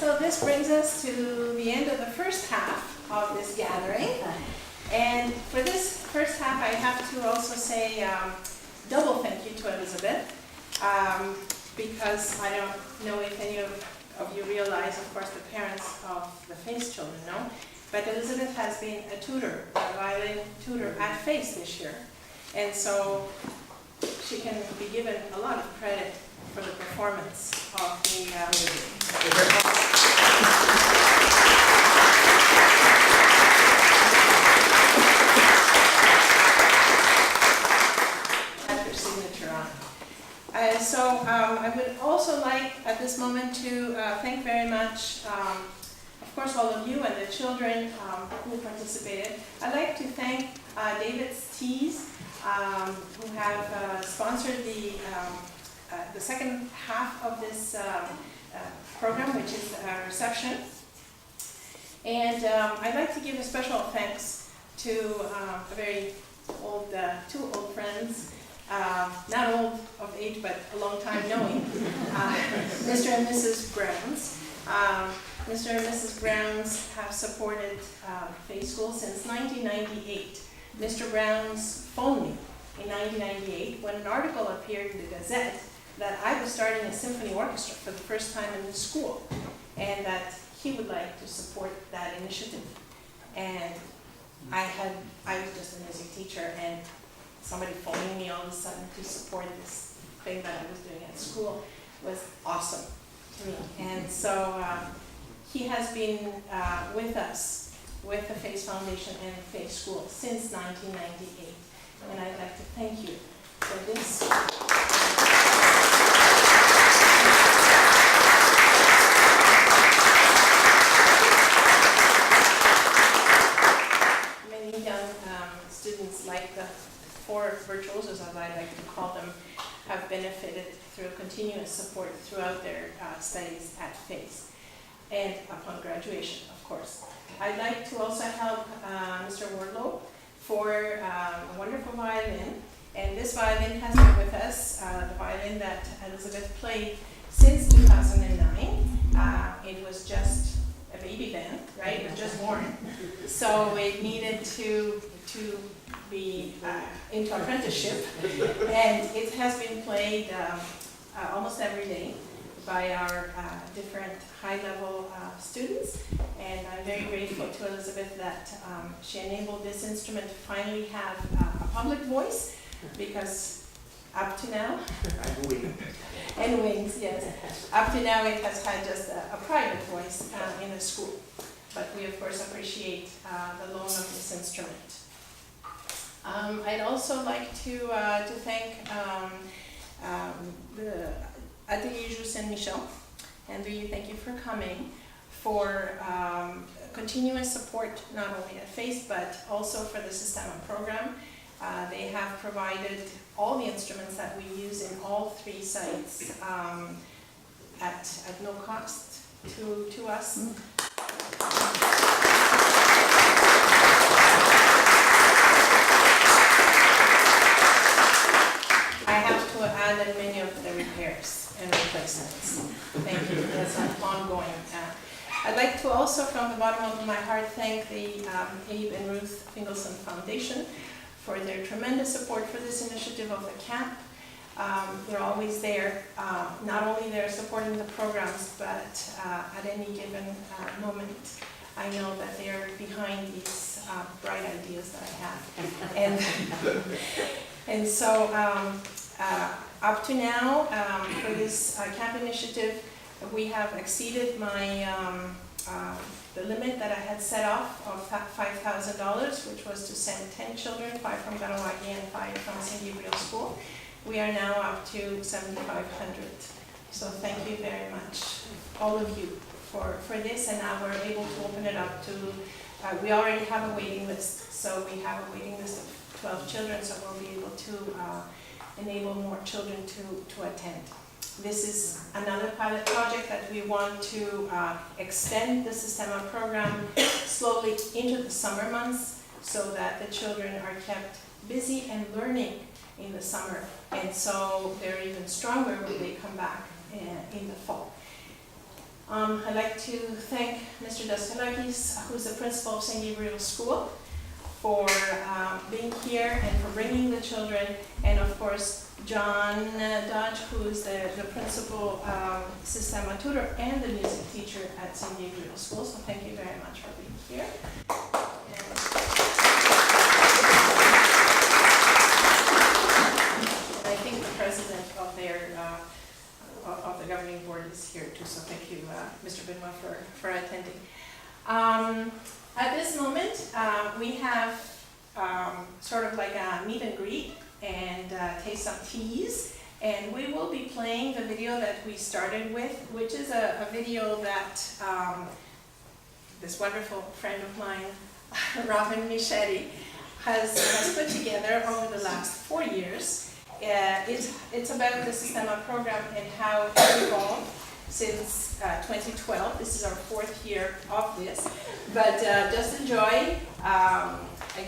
So this brings us to the end of the first half of this gathering. And for this first half, I have to also say double thank you to Elizabeth, because I don't know if any of you realize, of course, the parents of the FACE children know, but Elizabeth has been a tutor, a violin tutor at FACE this year. And so she can be given a lot of credit for the performance of the have her signature on. I would also like at this moment to thank very much, of course, all of you and the children who participated. I'd like to thank David's Teas, who have sponsored the second half of this program, which is a reception. And I'd like to give a special thanks to a very old, two old friends, not old of age, but a long time knowing, Mr. and Mrs. Browns. Mr. and Mrs. Browns have supported FACE School since 1998. Mr. Browns phoned me in 1998 when an article appeared in the Gazette that I was starting a symphony orchestra for the first time in the school, and that he would like to support that initiative. And I was just a music teacher, and somebody phoning me all of a sudden to support this thing that I was doing at school was awesome to me. And so he has been with us, with the FACE Foundation and FACE School since 1998. And I'd like to thank you for this. Many young students, like the four virtuosos, as I like to call them, have benefited through continuous support throughout their studies at FACE and upon graduation, of course. I'd like to also help Mr. Wardlow for a wonderful violin, and this violin has been with us, the violin that Elizabeth played since 2009. It was just a baby then, right? It was just born. So it needed to be into apprenticeship, and it has been played almost every day by our different high-level students, and I'm very grateful to Elizabeth that she enabled this instrument to finally have a public voice, because up to now, and wings, yes, up to now it has had just a private voice in the school, but we of course appreciate the loan of this instrument. I'd also like to thank the Atelier Jules Saint-Michel. Andrea, thank you for coming, for continuous support not only at FACE but also for the Systema program. They have provided all the instruments that we use in all 3 sites at no cost to us. I have to add that many of the repairs and replacements. Thank you. That's an ongoing. I'd like to also, from the bottom of my heart, thank the Abe and Ruth Fingelson Foundation for their tremendous support for this initiative of the camp. They're always there, not only they're supporting the programs, but at any given moment, I know that they're behind these bright ideas that I have. And so up to now, for this camp initiative, we have exceeded my the limit that I had set off of $5,000, which was to send 10 children, 5 from Karawagi and 5 from St. Gabriel School. We are now up to 7,500. So thank you very much, all of you, for this. And now we're able to open it up to, we already have a waiting list. So we have a waiting list of 12 children, so we'll be able to enable more children to attend. This is another pilot project that we want to extend the Systema program slowly into the summer months so that the children are kept busy and learning in the summer. And so they're even stronger when they come back in the fall. I'd like to thank Mr. Daskalakis, who's the principal of St. Gabriel School, for being here and for bringing the children, and of course John Dodge, who is the principal Systema tutor and the music teacher at St. Gabriel School. So thank you very much for being here. And I think the president of their of the governing board is here too. So thank you, Mr. Benoit, for attending. At this moment, we have sort of like a meet and greet and taste some teas, and we will be playing the video that we started with, which is a video that this wonderful friend of mine, Robin Michetti, has put together over the last 4 years. It's about the Systema program and how it evolved since 2012. This is our 4th year of this, but just enjoy.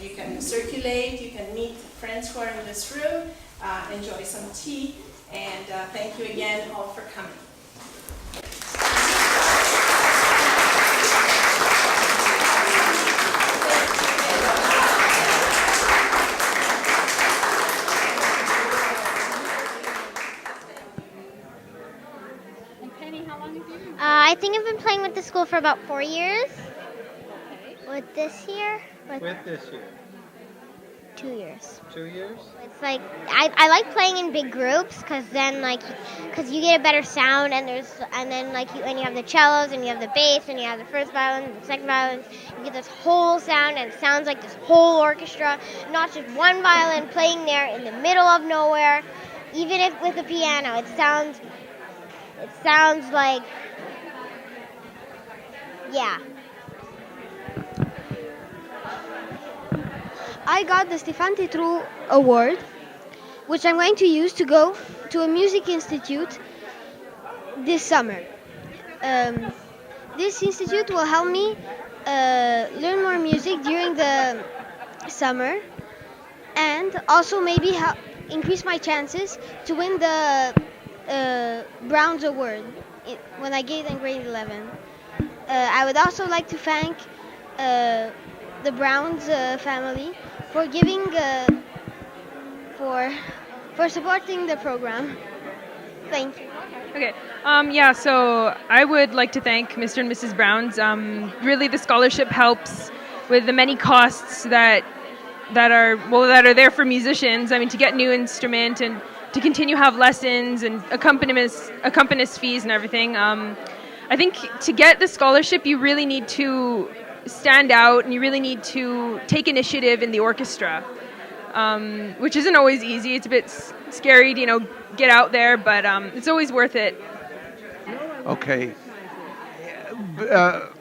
You can circulate, you can meet friends who are in this room, enjoy some tea, and thank you again all for coming. I think I've been playing with the school for about 4 years. With this year? With this year? 2 years. 2 years? It's like, I like playing in big groups because then because you get a better sound and you have the cellos and you have the bass and you have the first violin and the second violin, you get this whole sound and it sounds like this whole orchestra, not just one violin playing there in the middle of nowhere. Even if with a piano, it sounds like, yeah. I got the Stéphane Tétrault Award, which I'm going to use to go to a music institute this summer. This institute will help me learn more music during the summer and also maybe help increase my chances to win the Browns Award when I get in grade 11. I would also like to thank the Browns family for giving for supporting the program. Thank you. Okay. So I would like to thank Mr. and Mrs. Browns. Really, the scholarship helps with the many costs that are there for musicians. I mean, to get new instrument and to continue have lessons and accompanist fees and everything. I think to get the scholarship, you really need to stand out and you really need to take initiative in the orchestra. which isn't always easy. It's a bit scary to, get out there, but it's always worth it. Okay.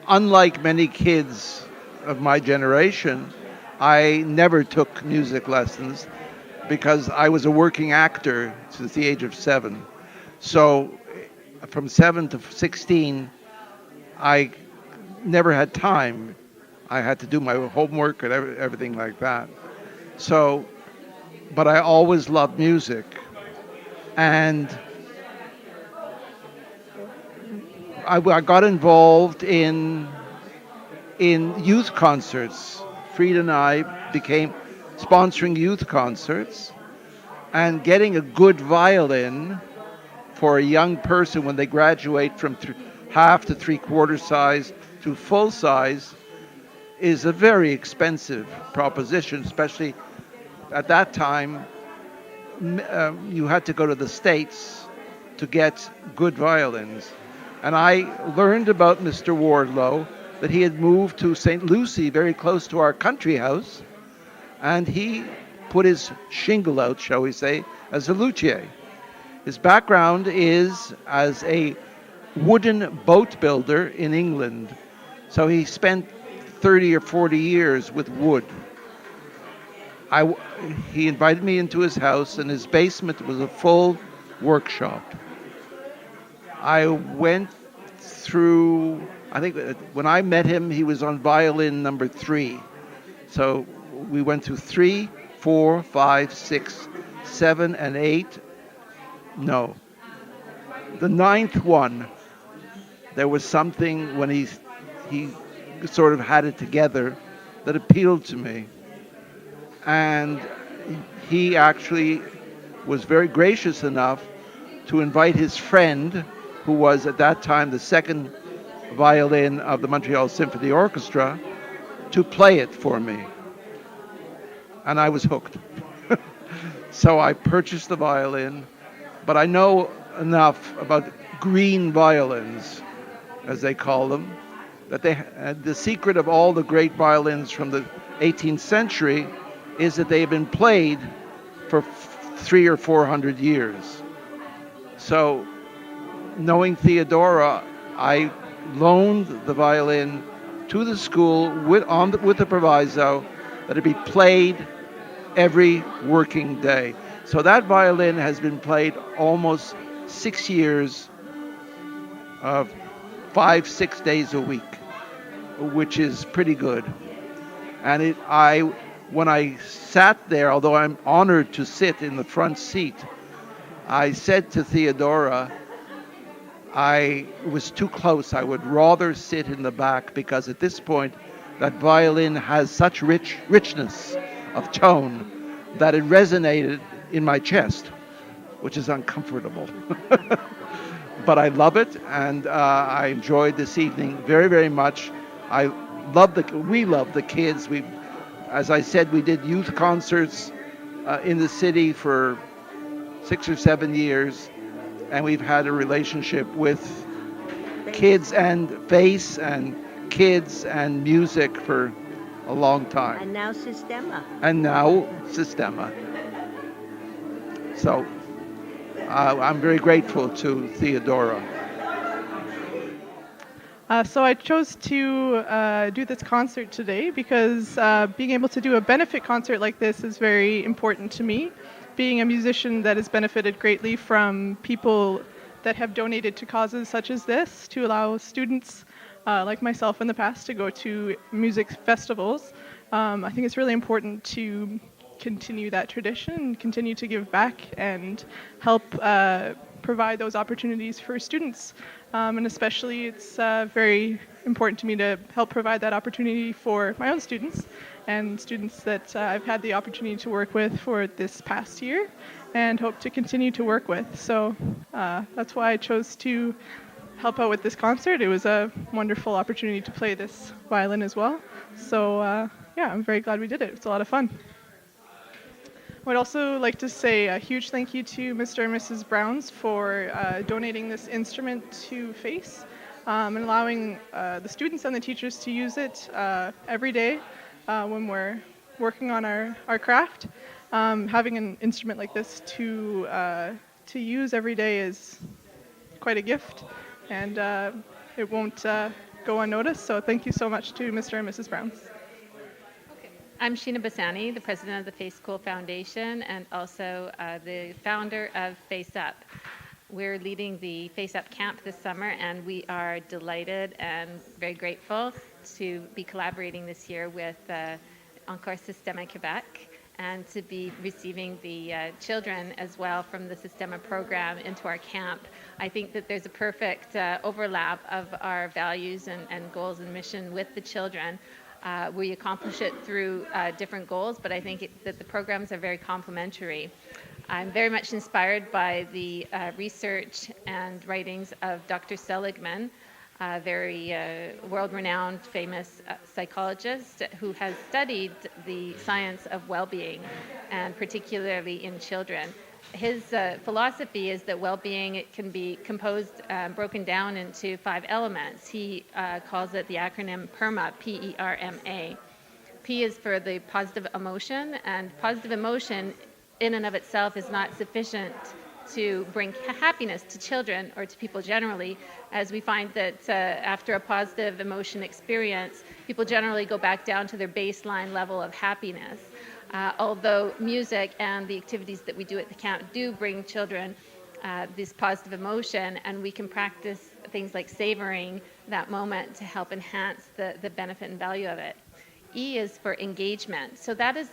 Unlike many kids of my generation, I never took music lessons because I was a working actor since the age of 7. So from 7 to 16, I never had time. I had to do my homework and everything like that. So, but I always loved music. And I got involved in youth concerts. Frida and I became sponsoring youth concerts, and getting a good violin for a young person when they graduate from half to three-quarter size to full size is a very expensive proposition, especially at that time. You had to go to the States to get good violins. And I learned about Mr. Wardlow, that he had moved to St. Lucie, very close to our country house, and he put his shingle out, shall we say, as a luthier. His background is as a wooden boat builder in England. So he spent 30 or 40 years with wood. He invited me into his house, and his basement was a full workshop. I went through, I think when I met him, he was on violin number 3. So we went through 3, 4, 5, 6, 7, and 8. No. The 9th one, there was something when he sort of had it together that appealed to me. And he actually was very gracious enough to invite his friend, who was at that time the second violin of the Montreal Symphony Orchestra, to play it for me. And I was hooked. So I purchased the violin, but I know enough about green violins, as they call them, that the secret of all the great violins from the 18th century is that they've been played for 300 or 400 years. So, knowing Theodora, I loaned the violin to the school with the proviso that it be played every working day. So that violin has been played almost 6 years, 5-6 days a week, which is pretty good. And when I sat there, although I'm honored to sit in the front seat, I said to Theodora, I was too close. I would rather sit in the back, because at this point, that violin has such richness of tone that it resonated in my chest, which is uncomfortable. But I love it, and I enjoyed this evening very, very much. We love the kids. As I said, we did youth concerts in the city for 6 or 7 years, and we've had a relationship with kids and face and kids and music for a long time. And now Sistema. So I'm very grateful to Theodora. So I chose to do this concert today because being able to do a benefit concert like this is very important to me. Being a musician that has benefited greatly from people that have donated to causes such as this, to allow students like myself in the past to go to music festivals. I think it's really important to continue that tradition, continue to give back, and help provide those opportunities for students. And especially it's very important to me to help provide that opportunity for my own students and students that I've had the opportunity to work with for this past year and hope to continue to work with. So that's why I chose to help out with this concert. It was a wonderful opportunity to play this violin as well. So yeah, I'm very glad we did it. It's a lot of fun. I would also like to say a huge thank you to Mr. and Mrs. Browns for donating this instrument to FACE and allowing the students and the teachers to use it every day when we're working on our craft. Having an instrument like this to use every day is quite a gift, and it won't go unnoticed. So thank you so much to Mr. and Mrs. Browns. I'm Sheena Bassani, the president of the Face School Foundation and also the founder of Face Up. We're leading the Face Up camp this summer, and we are delighted and very grateful to be collaborating this year with Encore Système Québec and to be receiving the children as well from the Systema program into our camp. I think that there's a perfect overlap of our values and goals and mission with the children. We accomplish it through different goals, but I think that the programs are very complementary. I'm very much inspired by the research and writings of Dr. Seligman, a very world-renowned, famous psychologist who has studied the science of well-being, and particularly in children. His philosophy is that well-being, it can be composed, broken down into 5 elements. He calls it the acronym PERMA, P-E-R-M-A. P is for the positive emotion, and positive emotion in and of itself is not sufficient to bring happiness to children or to people generally, as we find that after a positive emotion experience, people generally go back down to their baseline level of happiness. Although music and the activities that we do at the camp do bring children this positive emotion, and we can practice things like savoring that moment to help enhance the benefit and value of it. E is for engagement. So that is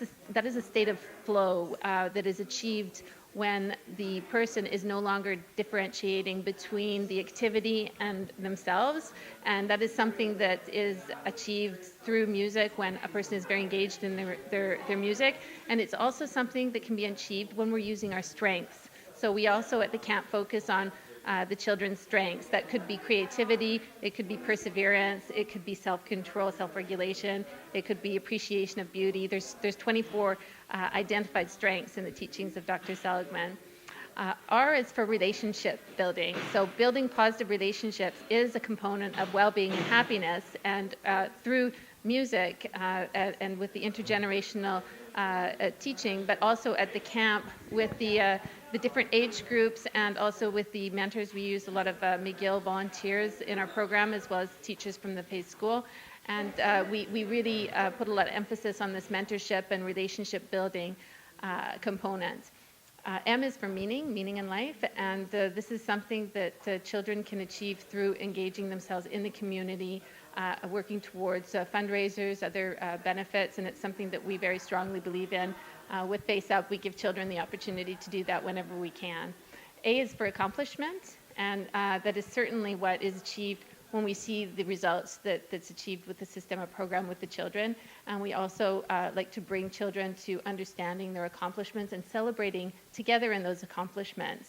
a state of flow that is achieved when the person is no longer differentiating between the activity and themselves, and that is something that is achieved through music when a person is very engaged in their music, and it's also something that can be achieved when we're using our strengths. So we also at the camp focus on the children's strengths. That could be creativity, it could be perseverance, it could be self-control, self-regulation, it could be appreciation of beauty. There's 24 identified strengths in the teachings of Dr. Seligman. R is for relationship building. So building positive relationships is a component of well-being and happiness, and through music and with the intergenerational teaching, but also at the camp with the different age groups, and also with the mentors. We use a lot of McGill volunteers in our program, as well as teachers from the Faith School. And we really put a lot of emphasis on this mentorship and relationship building component. M is for meaning in life, and this is something that children can achieve through engaging themselves in the community, working towards fundraisers, other benefits, and it's something that we very strongly believe in. With Face Up, we give children the opportunity to do that whenever we can. A is for accomplishment, and that is certainly what is achieved when we see the results that's achieved with the Systema program with the children. And we also like to bring children to understanding their accomplishments and celebrating together in those accomplishments.